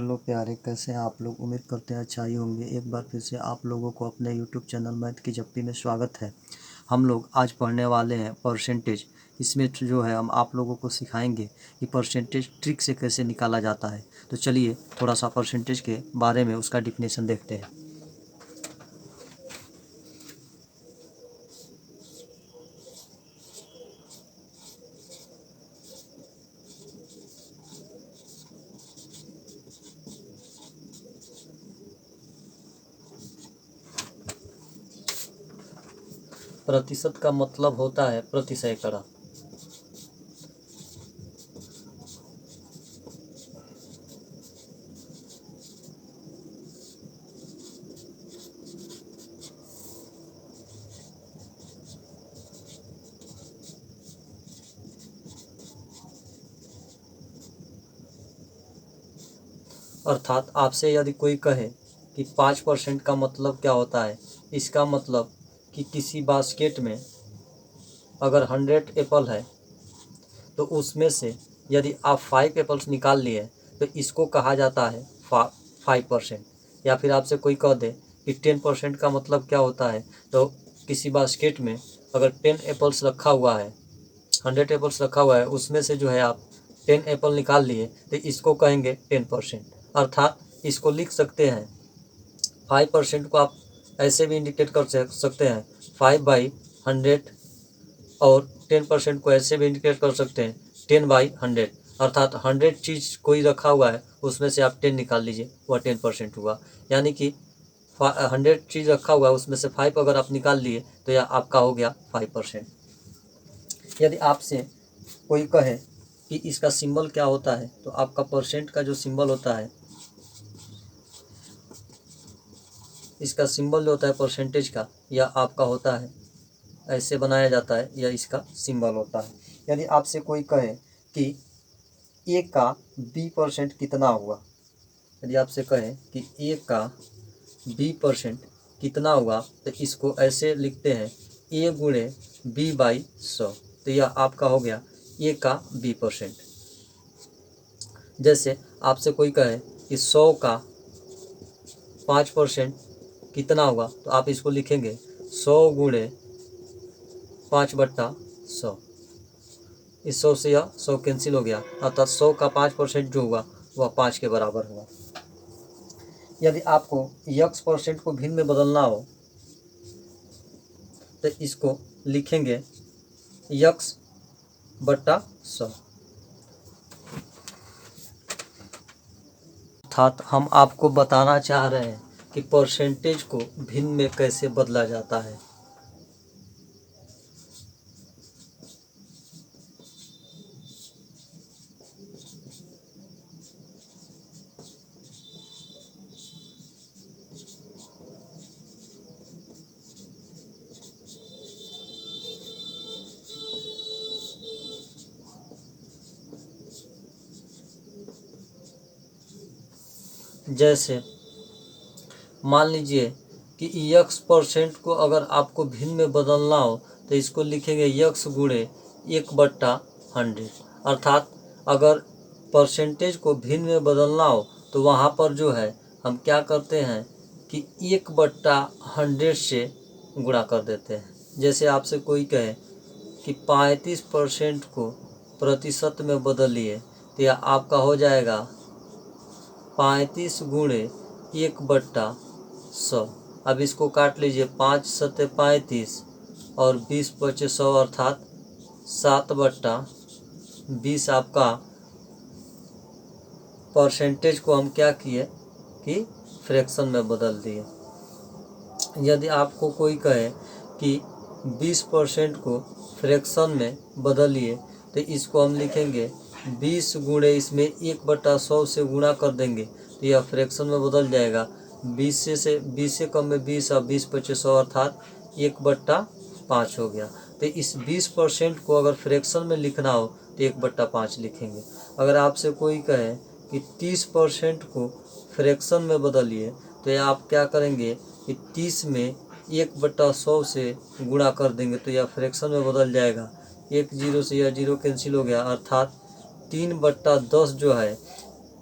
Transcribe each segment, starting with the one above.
Hello प्यारे, कैसे हैं आप लोग। उम्मीद करते हैं अच्छा ही होंगे। एक बार फिर से आप लोगों को अपने यूट्यूब चैनल मैथ की जप्पी में स्वागत है। हम लोग आज पढ़ने वाले हैं परसेंटेज। इसमें जो है हम आप लोगों को सिखाएंगे कि परसेंटेज ट्रिक से कैसे निकाला जाता है। तो चलिए थोड़ा सा परसेंटेज के बारे में उसका डिफिनेशन देखते हैं। प्रतिशत का मतलब होता है प्रति सैकड़ा। अर्थात आपसे यदि कोई कहे कि 5% का मतलब क्या होता है, इसका मतलब कि किसी बास्केट में अगर 100 एप्पल है तो उसमें से यदि आप 5 एप्पल्स निकाल लिए तो इसको कहा जाता है 5%। या फिर आपसे कोई कह दे कि 10% का मतलब क्या होता है, तो किसी बास्केट में अगर 10 एप्पल्स रखा हुआ है, 100 एप्पल्स रखा हुआ है, उसमें से जो है आप 10 एप्पल निकाल लिए तो इसको कहेंगे 10%। अर्थात इसको लिख सकते हैं 5% को आप ऐसे भी इंडिकेट कर सकते हैं 5/100, और 10% को ऐसे भी इंडिकेट कर सकते हैं 10/100। अर्थात 100 चीज़ कोई रखा हुआ है, उसमें से आप 10 निकाल लीजिए, वह 10% हुआ। यानी कि 100 चीज़ रखा हुआ है, उसमें से 5 अगर आप निकाल लिए तो यह आपका हो गया 5%। यदि आपसे कोई कहे कि इसका सिंबल क्या होता है, तो आपका परसेंट का जो सिंबल होता है, इसका सिंबल जो होता है परसेंटेज का, यह आपका होता है, ऐसे बनाया जाता है, यह इसका सिंबल होता है। यदि आपसे कोई कहे कि ए का B% कितना हुआ, यदि आपसे कहे कि ए का B% कितना हुआ, तो इसको ऐसे लिखते हैं A गुणे B/100। तो यह आपका हो गया ए का B%। जैसे आपसे कोई कहे कि 100 का 5% कितना हुआ, तो आप इसको लिखेंगे 100 गुणे 5/100। इस 100 से यह 100 कैंसिल हो गया, अर्थात 100 का 5% जो हुआ वह 5 के बराबर हुआ। यदि आपको x% को भिन्न में बदलना हो तो इसको लिखेंगे x/100। अर्थात हम आपको बताना चाह रहे हैं कि परसेंटेज को भिन्न में कैसे बदला जाता है। जैसे मान लीजिए कि x% को अगर आपको भिन्न में बदलना हो तो इसको लिखेंगे x गुणे 1/100। अर्थात अगर परसेंटेज को भिन्न में बदलना हो तो वहाँ पर जो है हम क्या करते हैं कि 1/100 से गुणा कर देते हैं। जैसे आपसे कोई कहे कि 35% को प्रतिशत में बदलिए, तो यह आपका हो जाएगा 35 गुणे 1/100। अब इसको काट लीजिए, 5 सत्ते 35 और 20 बचे 100, अर्थात 7/20 आपका परसेंटेज को हम क्या किए कि फ्रैक्शन में बदल दिए। यदि आपको कोई कहे कि 20% को फ्रैक्शन में बदलिए, तो इसको हम लिखेंगे 20 गुणे इसमें 1/100 से गुणा कर देंगे तो यह फ्रैक्शन में बदल जाएगा। 20 से कम में 20 और 20 बचे 100, अर्थात 1/5 हो गया। तो इस 20% को अगर फ्रैक्शन में लिखना हो तो 1/5 लिखेंगे। अगर आपसे कोई कहे कि 30% को फ्रैक्शन में बदलिए, तो यह आप क्या करेंगे कि 30 में 1/100 से गुणा कर देंगे तो यह फ्रैक्शन में बदल जाएगा। 1 0 से यह 0 कैंसिल हो गया, अर्थात 3/10 जो है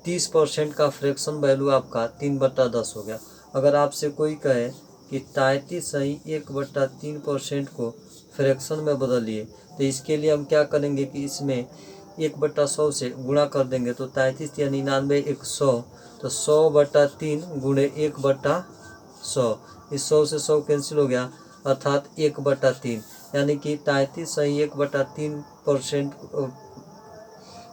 30% का फ्रैक्शन वैल्यू आपका 3/10 हो गया। अगर आपसे कोई कहे कि 33.1/3% को फ्रैक्शन में बदलिए, तो इसके लिए हम क्या करेंगे कि इसमें 1/100 से गुणा कर देंगे, तो 33 या 99 1 100, तो 100/3 गुणे 1/100, इस 100 से 100 कैंसिल हो गया, अर्थात 1/3, यानी कि 33 1/3%।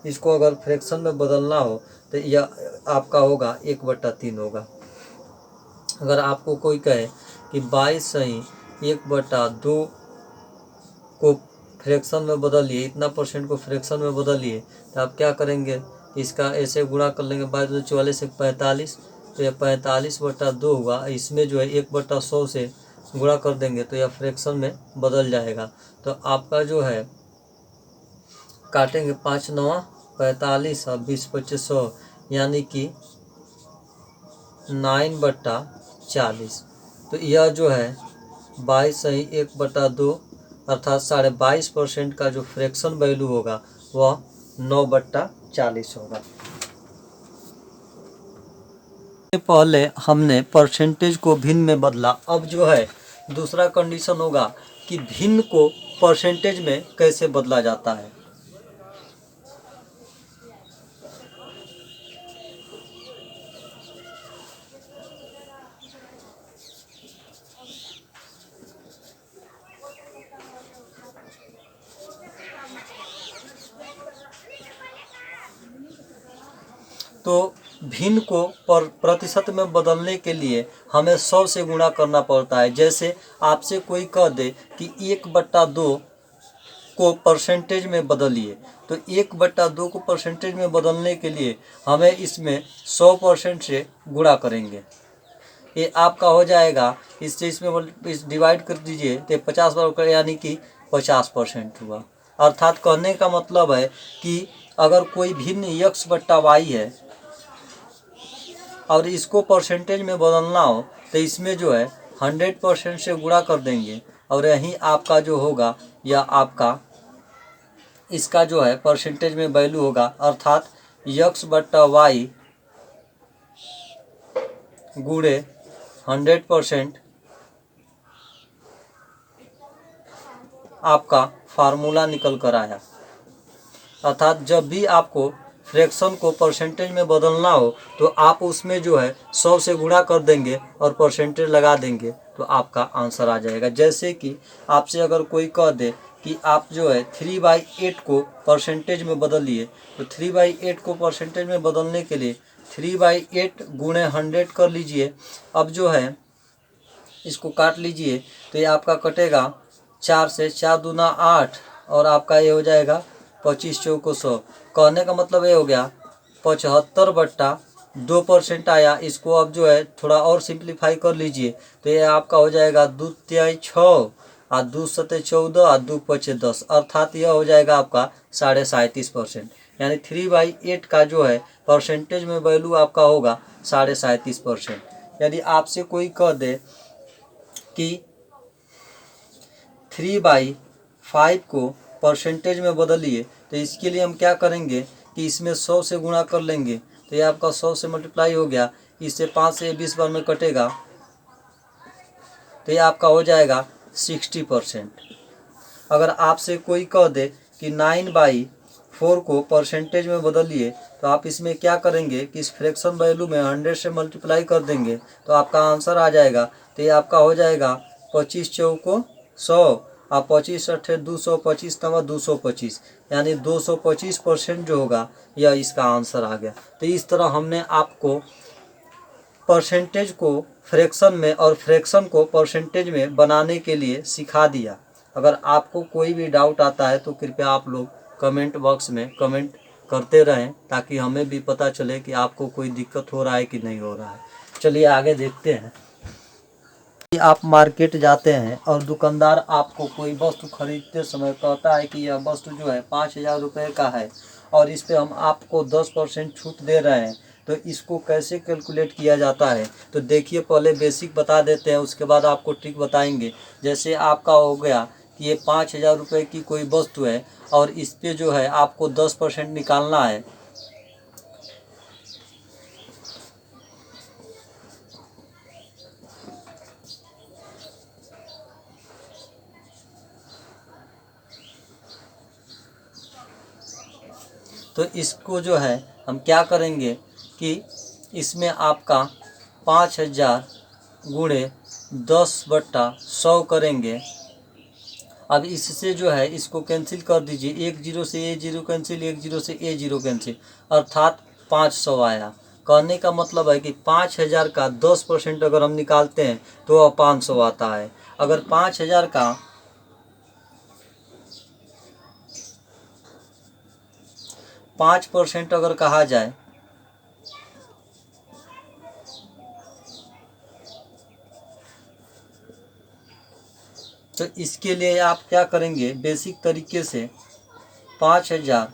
इसको अगर फ्रैक्शन में बदलना हो तो यह आपका होगा 1/3 होगा। अगर आपको कोई कहे कि 22 को फ्रैक्शन में बदलिए, इतना परसेंट को फ्रैक्शन में बदलिए, तो आप क्या करेंगे, इसका ऐसे गुणा कर लेंगे, 22 से 45, तो यह 45/2 हुआ। इसमें जो है 1/100 से गुणा कर देंगे तो यह फ्रैक्शन में बदल जाएगा। तो आपका जो है काटेंगे 5 9 45 और 20 25 100, यानी कि 9/40। तो यह जो है 22 अर्थात 22.5% का जो फ्रैक्शन वैल्यू होगा वह 9/40 होगा। पहले हमने परसेंटेज को भिन्न में बदला, अब जो है दूसरा कंडीशन होगा कि भिन्न को परसेंटेज में कैसे बदला जाता है। तो भिन्न को प्रतिशत में बदलने के लिए हमें 100 से गुणा करना पड़ता है। जैसे आपसे कोई कह दे कि 1/2 को परसेंटेज में बदलिए, तो 1/2 को परसेंटेज में बदलने के लिए हमें इसमें 100% से गुणा करेंगे। ये आपका हो जाएगा, इससे इसमें इस डिवाइड कर दीजिए तो 50 बार, यानी कि 50% हुआ। अर्थात कहने का मतलब है कि अगर कोई भिन्न x/y है और इसको परसेंटेज में बदलना हो तो इसमें जो है 100% से गुणा कर देंगे, और यही आपका जो होगा या आपका इसका जो है परसेंटेज में वैल्यू होगा, अर्थात x/y गुणे 100% आपका फार्मूला निकल कर आया। अर्थात जब भी आपको फ्रैक्शन को परसेंटेज में बदलना हो तो आप उसमें जो है 100 से गुणा कर देंगे और परसेंटेज लगा देंगे, तो आपका आंसर आ जाएगा। जैसे कि आपसे अगर कोई कह दे कि आप जो है 3/8 को परसेंटेज में बदलिए, तो 3/8 को परसेंटेज में बदलने के लिए 3/8 गुणे 100 कर लीजिए। अब जो है इसको काट लीजिए, तो ये आपका कटेगा 4 से, 4 दूना 8, और आपका ये हो जाएगा 25 चौको 100। कहने का मतलब ये हो गया 75/2% आया। इसको अब जो है थोड़ा और सिंप्लीफाई कर लीजिए, तो ये आपका हो जाएगा 2 तिहाई 6 और 2 सते 14 और 2 पचे 10, अर्थात यह हो जाएगा आपका 37.5%। यानी 3/8 का जो है परसेंटेज में वैल्यू आपका होगा 37.5%। यदि आपसे कोई कह दे कि 3/5 को परसेंटेज में बदलिए, तो इसके लिए हम क्या करेंगे कि इसमें 100 से गुणा कर लेंगे, तो ये आपका 100 से मल्टीप्लाई हो गया, इससे 5 से 20 बार में कटेगा, तो ये आपका हो जाएगा 60%। अगर आपसे कोई कह दे कि 9/4 को परसेंटेज में बदलिए, तो आप इसमें क्या करेंगे कि इस फ्रैक्शन वैल्यू में 100 से मल्टीप्लाई कर देंगे, तो आपका आंसर आ जाएगा। तो ये आपका हो जाएगा 25 चौको 100 और 25 अट्ठे 225 तवा 225, यानी 225% जो होगा यह इसका आंसर आ गया। तो इस तरह हमने आपको परसेंटेज को फ्रैक्शन में और फ्रैक्शन को परसेंटेज में बनाने के लिए सिखा दिया। अगर आपको कोई भी डाउट आता है तो कृपया आप लोग कमेंट बॉक्स में कमेंट करते रहें, ताकि हमें भी पता चले कि आपको कोई दिक्कत हो रहा है कि नहीं हो रहा है। चलिए आगे देखते हैं। आप मार्केट जाते हैं और दुकानदार आपको कोई वस्तु खरीदते समय कहता है कि यह वस्तु जो है 5,000 रुपये का है और इस पे हम आपको 10% छूट दे रहे हैं, तो इसको कैसे कैलकुलेट किया जाता है। तो देखिए, पहले बेसिक बता देते हैं, उसके बाद आपको ट्रिक बताएंगे। जैसे आपका हो गया कि ये 5,000 रुपये की कोई वस्तु है और इस पे जो है आपको 10% निकालना है, तो इसको जो है हम क्या करेंगे कि इसमें आपका 5000 गुणे 10/100 करेंगे। अब इससे जो है इसको कैंसिल कर दीजिए, 1 0 से ए 0 कैंसिल, 1 0 से ए 0 कैंसिल, अर्थात 500 आया। कहने का मतलब है कि 5000 का 10% अगर हम निकालते हैं तो वह 500 आता है। अगर 5000 का 5% अगर कहा जाए तो इसके लिए आप क्या करेंगे, बेसिक तरीके से 5000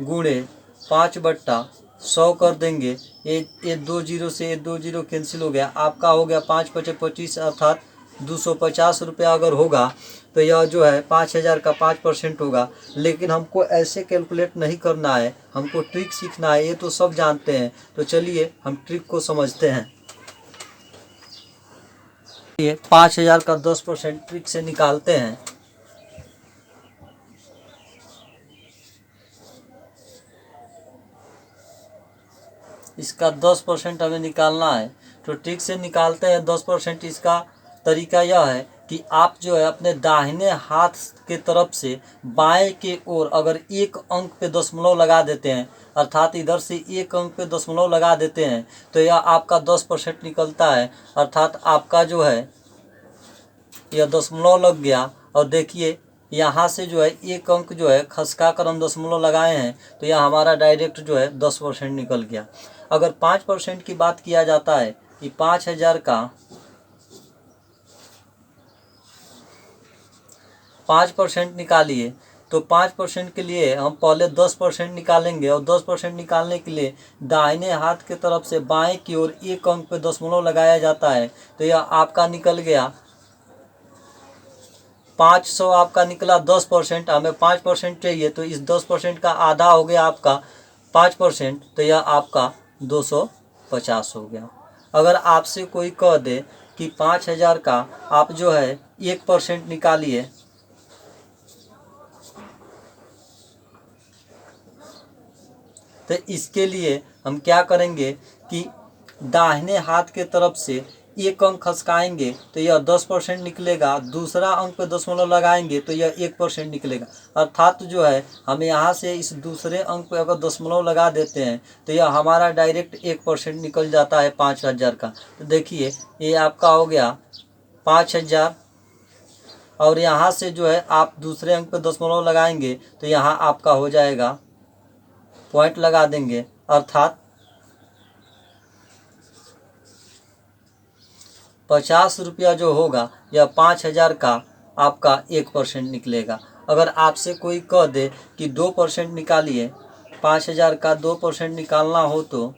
गुणे 5/100 कर देंगे। ये 2 0 से ये 2 0 कैंसिल हो गया, आपका हो गया 5 × 5 = 25, अर्थात 250 रुपया अगर होगा तो यह जो है 5000 का 5% होगा। लेकिन हमको ऐसे कैलकुलेट नहीं करना है, हमको ट्रिक सीखना है, ये तो सब जानते हैं। तो चलिए हम ट्रिक को समझते हैं। ये 5000 का 10% ट्रिक से निकालते हैं। इसका 10% हमें निकालना है, तो ट्रिक से निकालते हैं 10%। इसका तरीका यह है कि आप जो है अपने दाहिने हाथ के तरफ से बाएं के ओर अगर एक अंक पे दशमलव लगा देते हैं, अर्थात इधर से एक अंक पे दशमलव लगा देते हैं, तो यह आपका 10% निकलता है। अर्थात आपका जो है यह दशमलव लग गया। और देखिए यहाँ से जो है एक अंक जो है खसका कर हम दशमलव लगाए हैं, तो यह हमारा डायरेक्ट जो है 10% निकल गया। अगर 5% की बात किया जाता है कि 5000 का 5% निकालिए, तो 5% के लिए हम पहले 10% निकालेंगे। और 10% निकालने के लिए दाहिने हाथ के तरफ से बाएं की ओर एक अंक पे दशमलव लगाया जाता है, तो यह आपका निकल गया 500। आपका निकला 10%, हमें 5% चाहिए, तो इस 10% का आधा हो गया आपका 5%, तो यह आपका 250 हो गया। अगर आपसे कोई कह दे कि 5000 का आप जो है 1% निकालिए, तो इसके लिए हम क्या करेंगे कि दाहिने हाथ के तरफ से एक अंक खसकाएंगे तो यह 10% निकलेगा, दूसरा अंक पे दशमलव लगाएंगे तो यह 1% निकलेगा। अर्थात जो है हम यहाँ से इस दूसरे अंक पे अगर दशमलव लगा देते हैं तो यह हमारा डायरेक्ट 1% निकल जाता है 5000 का। तो देखिए ये आपका हो गया 5000, और यहाँ से जो है आप दूसरे अंक पे दशमलव लगाएंगे तो यहाँ आपका हो जाएगा, पॉइंट लगा देंगे, अर्थात 50 रुपया जो होगा यह 5000 का आपका 1% निकलेगा। अगर आपसे कोई कह दे कि 2% निकालिए, 5000 का 2% निकालना हो तो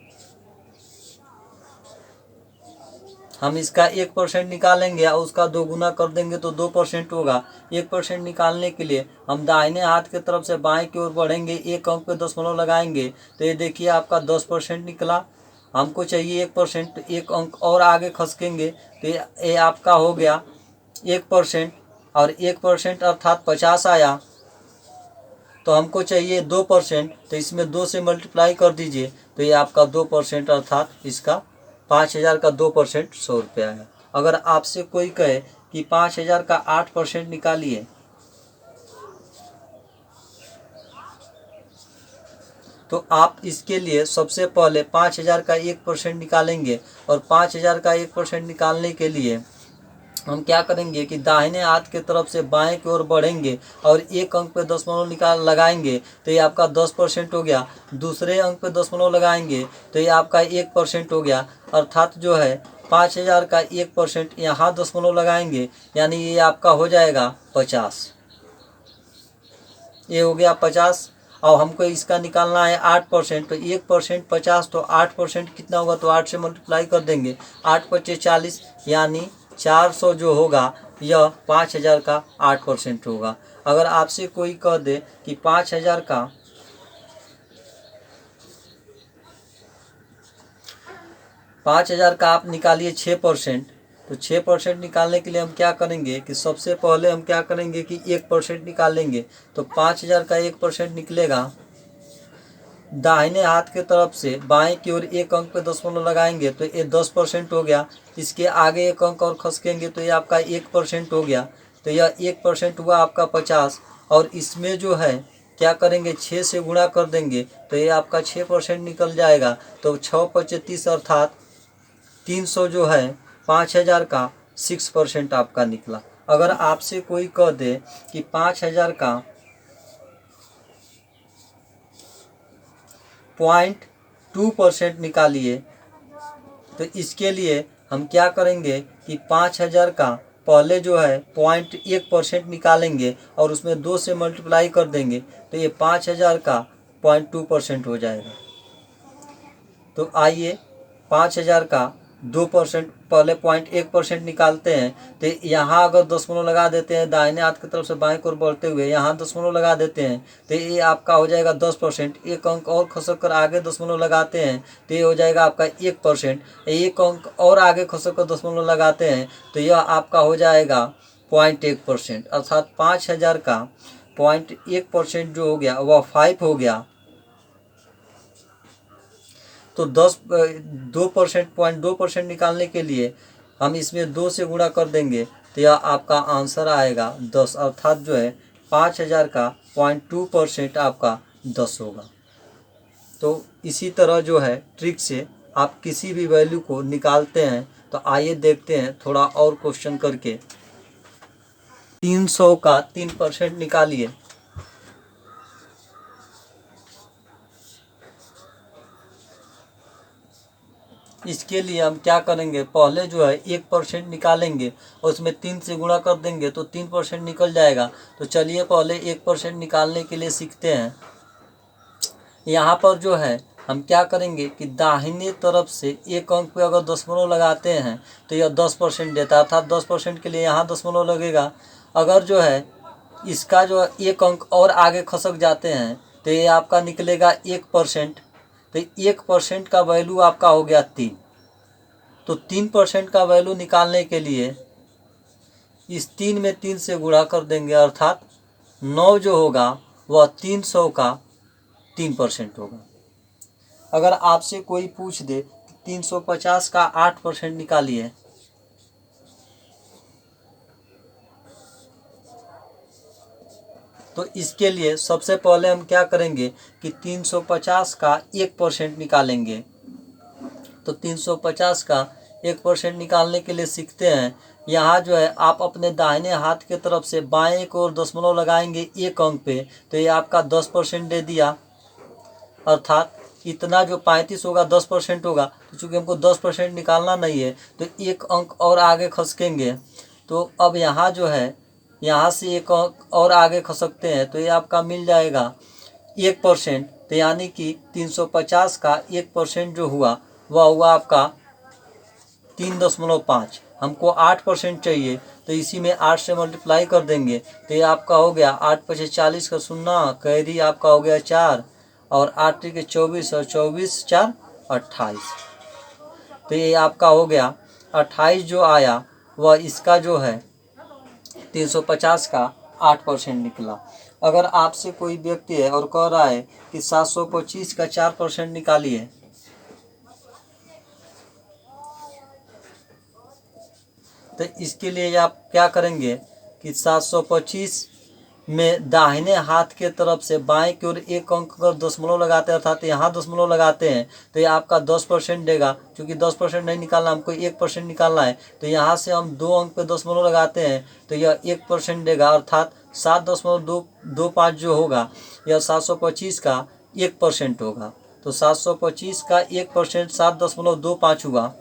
हम इसका 1% निकालेंगे और उसका 2 गुना कर देंगे तो 2% होगा। 1% निकालने के लिए हम दाहिने हाथ की तरफ से बाएं की ओर बढ़ेंगे, एक अंक पे दशमलव लगाएंगे, तो ये देखिए आपका 10% निकला। हमको चाहिए 1%, एक अंक और आगे खसकेंगे तो ये आपका हो गया 1%, और 1% अर्थात 50 आया। तो हमको चाहिए 2%, तो इसमें 2 से मल्टीप्लाई कर दीजिए, तो ये आपका 2% अर्थात इसका 5000 का 2% 100 रुपया है। अगर आपसे कोई कहे कि 5000 का 8% निकालिए, तो आप इसके लिए सबसे पहले 5000 का 1% निकालेंगे। और 5000 का 1% निकालने के लिए हम क्या करेंगे कि दाहिने हाथ के तरफ से बाएं की ओर बढ़ेंगे और एक अंक पे दशमलव लगाएंगे तो ये आपका 10% हो गया। दूसरे अंक पे दशमलव लगाएंगे तो ये आपका 1% हो गया। अर्थात जो है 5000 का 1% यहाँ दशमलव लगाएंगे, यानी ये आपका हो जाएगा 50। ये हो गया 50। और हमको इसका निकालना है 8%, तो 1% 50, तो 8% कितना होगा, तो 8 से मल्टीप्लाई कर देंगे, 8 × 25 = 40, यानी 400 जो होगा यह 5000 का 8% होगा। अगर आपसे कोई कह दे कि 5000 का 5000 का आप निकालिए 6%, तो 6% निकालने के लिए हम क्या करेंगे कि सबसे पहले हम क्या करेंगे कि 1% निकालेंगे। तो 5000 का 1% निकलेगा दाहिने हाथ के तरफ से बाएं की ओर एक अंक पे दशमलव लगाएंगे तो ये 10% हो गया। इसके आगे एक अंक और खसकेंगे तो ये आपका 1% हो गया। तो यह 1% हुआ आपका 50। और इसमें जो है क्या करेंगे, 6 से गुणा कर देंगे तो ये आपका 6% निकल जाएगा। तो 6×25 अर्थात 300 जो है 5000 का 6% आपका निकला। अगर आपसे कोई कह दे कि 5000 का 0.2% निकालिए, तो इसके लिए हम क्या करेंगे कि 5000 का पहले जो है 0.1% निकालेंगे और उसमें 2 से मल्टीप्लाई कर देंगे तो ये 5000 का 0.2% हो जाएगा। तो आइए 5000 का 2% पहले 0.1% निकालते हैं। तो यहाँ अगर दशमलव लगा देते हैं दाहिने हाथ की तरफ से बाएं की ओर बढ़ते हुए, यहाँ दशमलव लगा देते हैं तो ये आपका हो जाएगा 10%। एक अंक और खसक कर आगे दशमलव लगाते हैं तो ये हो जाएगा आपका 1%। एक अंक और आगे खसक कर दशमलव लगाते हैं तो यह आपका हो जाएगा 0.1%। अर्थात 5000 का 0.1% जो हो गया वह 5 हो गया। तो 2% निकालने के लिए हम इसमें 2 से गुणा कर देंगे तो यह आपका आंसर आएगा 10। अर्थात जो है 5000 का 0.2% आपका 10 होगा। तो इसी तरह जो है ट्रिक से आप किसी भी वैल्यू को निकालते हैं। तो आइए देखते हैं थोड़ा और क्वेश्चन करके। 300 का 3% निकालिए। इसके लिए हम क्या करेंगे, पहले जो है 1% निकालेंगे और उसमें 3 से गुणा कर देंगे तो 3% निकल जाएगा। तो चलिए पहले 1% निकालने के लिए सीखते हैं। यहाँ पर जो है हम क्या करेंगे कि दाहिने तरफ से एक अंक पे अगर दशमलव लगाते हैं तो यह 10% देता है। अर्थात 10% के लिए यहाँ दशमलव लगेगा। अगर जो है इसका जो एक अंक और आगे खसक जाते हैं तो ये आपका निकलेगा 1%। तो 1% का वैल्यू आपका हो गया 3। तो 3% का वैल्यू निकालने के लिए इस 3 में 3 से गुणा कर देंगे। अर्थात 9 जो होगा वह 300 का 3% होगा। अगर आपसे कोई पूछ दे 350 का 8% निकालिए, तो इसके लिए सबसे पहले हम क्या करेंगे कि 350 का 1% निकालेंगे। तो 350 का 1% निकालने के लिए सीखते हैं। यहाँ जो है आप अपने दाहिने हाथ के तरफ से बाएं की ओर दशमलव लगाएंगे एक अंक पे तो ये आपका 10% दे दिया। अर्थात इतना जो 35 होगा 10% होगा। तो चूँकि हमको 10% निकालना नहीं है तो एक अंक और आगे खसकेंगे। तो अब यहाँ जो है यहाँ से एक अंक और आगे खसकते हैं तो ये आपका मिल जाएगा 1%। तो यानी कि 350 का 1% जो हुआ वह हुआ आपका 3.5। हमको 8% चाहिए तो इसी में 8 से मल्टीप्लाई कर देंगे तो ये आपका हो गया 8×5 40 का 0, कैरी आपका हो गया 4 और 8 के 24 और 24 4 28। तो ये आपका हो गया 28 जो आया वह इसका जो है 350 का 8% निकला। अगर आपसे कोई व्यक्ति है और कह रहा है कि 725 का 4% निकालिए, तो इसके लिए आप क्या करेंगे कि 725 में दाहिने हाथ के तरफ से बाएं की ओर एक अंक अगर दशमलव लगाते हैं अर्थात यहाँ दशमलव लगाते हैं तो ये आपका 10% देगा। क्योंकि 10% नहीं निकालना, हमको 1% निकालना है तो यहाँ से हम 2 अंक पे दशमलव लगाते हैं तो यह 1% देगा। अर्थात 7.225 जो होगा यह 725 का 1% होगा। तो 725 का 1% 7.25 हुआ।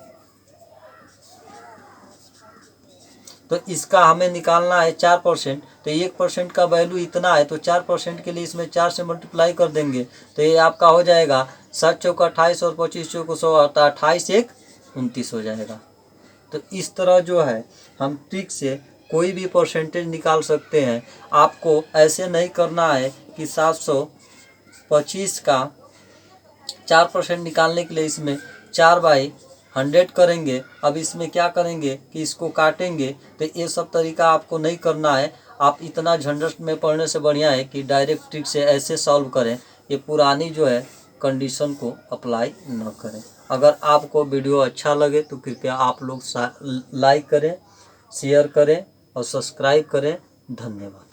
तो इसका हमें निकालना है 4%। तो 1% का वैल्यू इतना है तो 4% के लिए इसमें 4 से मल्टीप्लाई कर देंगे तो ये आपका हो जाएगा 7 चौक 28 और 25 चौक 100 आता 28 1 29 हो जाएगा। तो इस तरह जो है हम ट्रिक से कोई भी परसेंटेज निकाल सकते हैं। आपको ऐसे नहीं करना है कि 725 का 4% निकालने के लिए इसमें 4/100 करेंगे। अब इसमें क्या करेंगे कि इसको काटेंगे। तो ये सब तरीका आपको नहीं करना है। आप इतना झंझट में पढ़ने से बढ़िया है कि डायरेक्ट ट्रिक से ऐसे सॉल्व करें। ये पुरानी जो है कंडीशन को अप्लाई न करें। अगर आपको वीडियो अच्छा लगे तो कृपया आप लोग लाइक करें, शेयर करें और सब्सक्राइब करें। धन्यवाद।